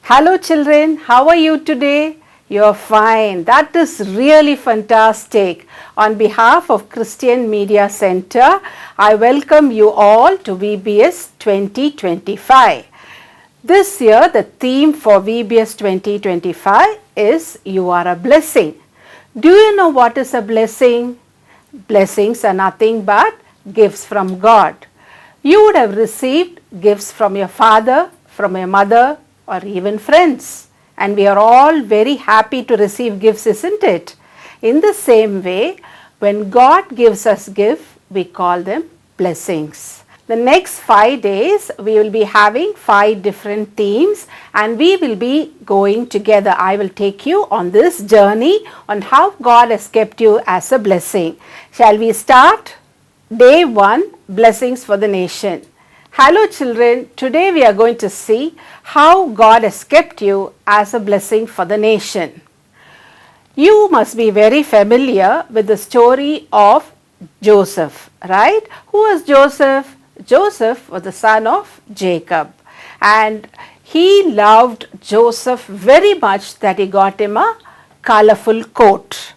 Hello children, how are you today? You're fine. That is really fantastic. On behalf of Christian Media Center, I welcome you all to VBS 2025. This year, the theme for VBS 2025 is You Are a Blessing. Do you know what is a blessing? Blessings are nothing but gifts from God. You would have received gifts from your father, from your mother, or even friends. And we are all very happy to receive gifts, isn't it? In the same way, when God gives us gifts, we call them blessings. The next 5 days, we will be having 5 different themes and we will be going together. I will take you on this journey on how God has kept you as a blessing. Shall we start? Day 1, Blessings for the Nation. Hello children, today we are going to see how God has kept you as a blessing for the nation. You must be very familiar with the story of Joseph, right? Who was Joseph? Joseph was the son of Jacob, and he loved Joseph very much that he got him a colorful coat.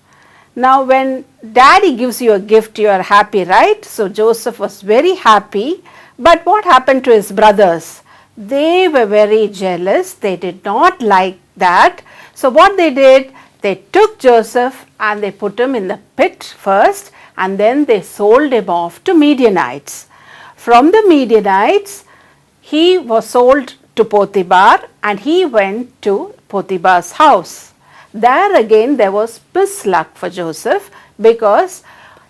Now when daddy gives you a gift, you are happy, right? So Joseph was very happy. But what happened to his brothers? They were very jealous. They did not like that. So what they did, they took Joseph and they put him in the pit first, and then they sold him off to Midianites. From the Midianites, he was sold to Potiphar and he went to Potiphar's house. There again there was misluck for Joseph because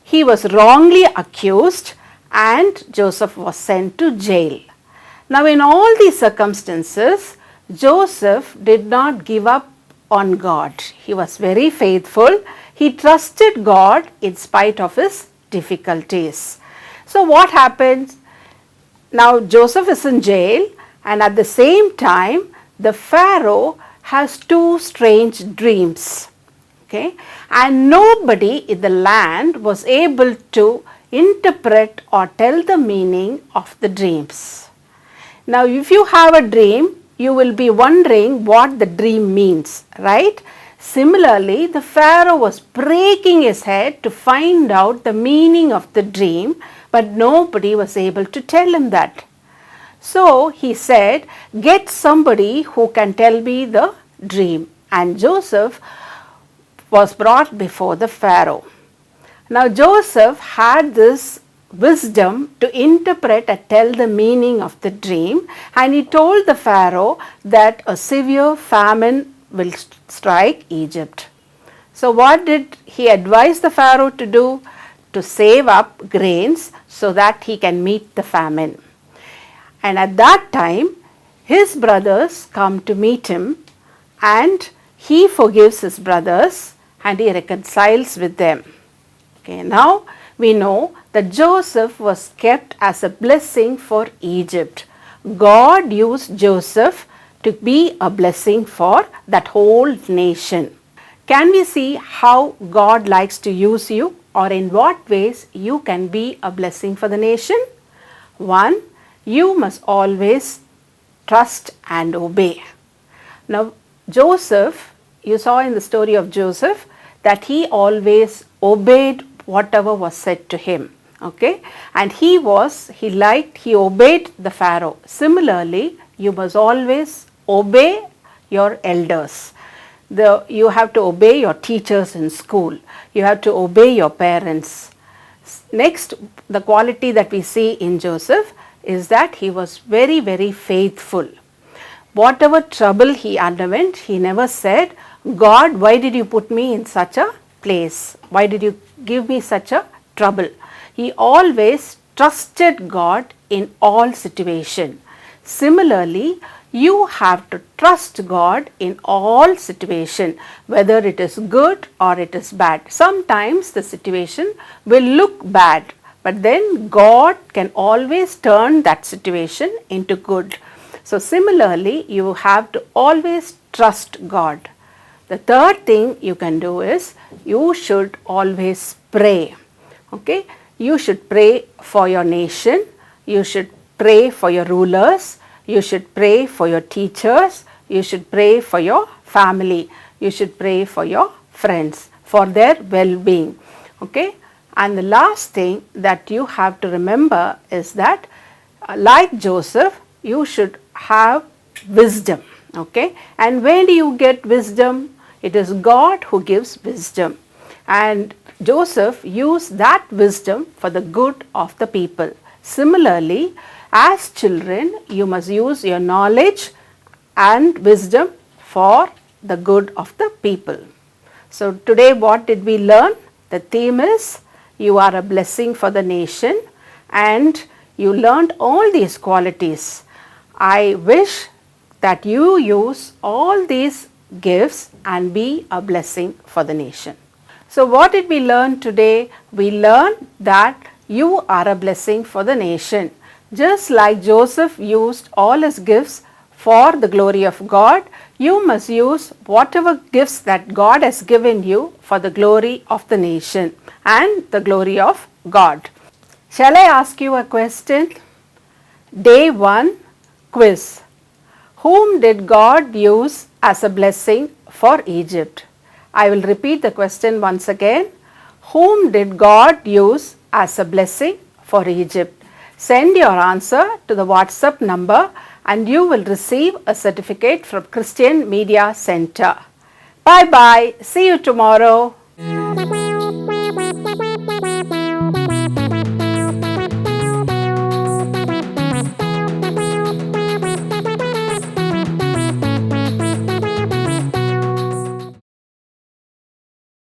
he was wrongly accused and Joseph was sent to jail. Now in all these circumstances, Joseph did not give up on God. He was very faithful. He trusted God in spite of his difficulties. So what happened? Now Joseph is in jail, and at the same time the Pharaoh has 2 strange dreams. Okay? And nobody in the land was able to interpret or tell the meaning of the dreams. Now if you have a dream, you will be wondering what the dream means, right? Similarly, the Pharaoh was breaking his head to find out the meaning of the dream, but nobody was able to tell him that. So he said, get somebody who can tell me the dream. And Joseph was brought before the Pharaoh. Now Joseph had this wisdom to interpret and tell the meaning of the dream, and he told the Pharaoh that a severe famine will strike Egypt. So what did he advise the Pharaoh to do? To save up grains so that he can meet the famine. And at that time, his brothers come to meet him, and he forgives his brothers and he reconciles with them. Okay, now we know that Joseph was kept as a blessing for Egypt. God used Joseph to be a blessing for that whole nation. Can we see how God likes to use you, or in what ways you can be a blessing for the nation? 1. You must always trust and obey. Now Joseph, you saw in the story of Joseph that he always obeyed whatever was said to him. Okay, and he obeyed the Pharaoh. Similarly, you must always obey your elders. You have to obey your teachers in school. You have to obey your parents. Next, the quality that we see in Joseph is that he was very, very faithful. Whatever trouble he underwent, he never said, God, why did you put me in such a place? Why did you give me such a trouble? He always trusted God in all situations. Similarly, you have to trust God in all situations, whether it is good or it is bad. Sometimes the situation will look bad, but then God can always turn that situation into good. So similarly, you have to always trust God. The third thing you can do is you should always pray. Okay, you should pray for your nation. You should pray for your rulers. You should pray for your teachers. you should pray for your family, you should pray for your friends, for their well-being. Okay, and the last thing that you have to remember is that like Joseph, you should have wisdom. Okay, and where do you get wisdom? It is God who gives wisdom, and Joseph used that wisdom for the good of the people. Similarly, as children, you must use your knowledge and wisdom for the good of the people. So today what did we learn? The theme is you are a blessing for the nation, and you learned all these qualities. I wish that you use all these gifts and be a blessing for the nation. So what did we learn today? We learned that you are a blessing for the nation. Just like Joseph used all his gifts for the glory of God, you must use whatever gifts that God has given you for the glory of the nation and the glory of God. Shall I ask you a question? Day 1 quiz. Whom did God use as a blessing for Egypt? I will repeat the question once again. Whom did God use as a blessing for Egypt? Send your answer to the WhatsApp number and you will receive a certificate from Christian Media Center. Bye bye. See you tomorrow.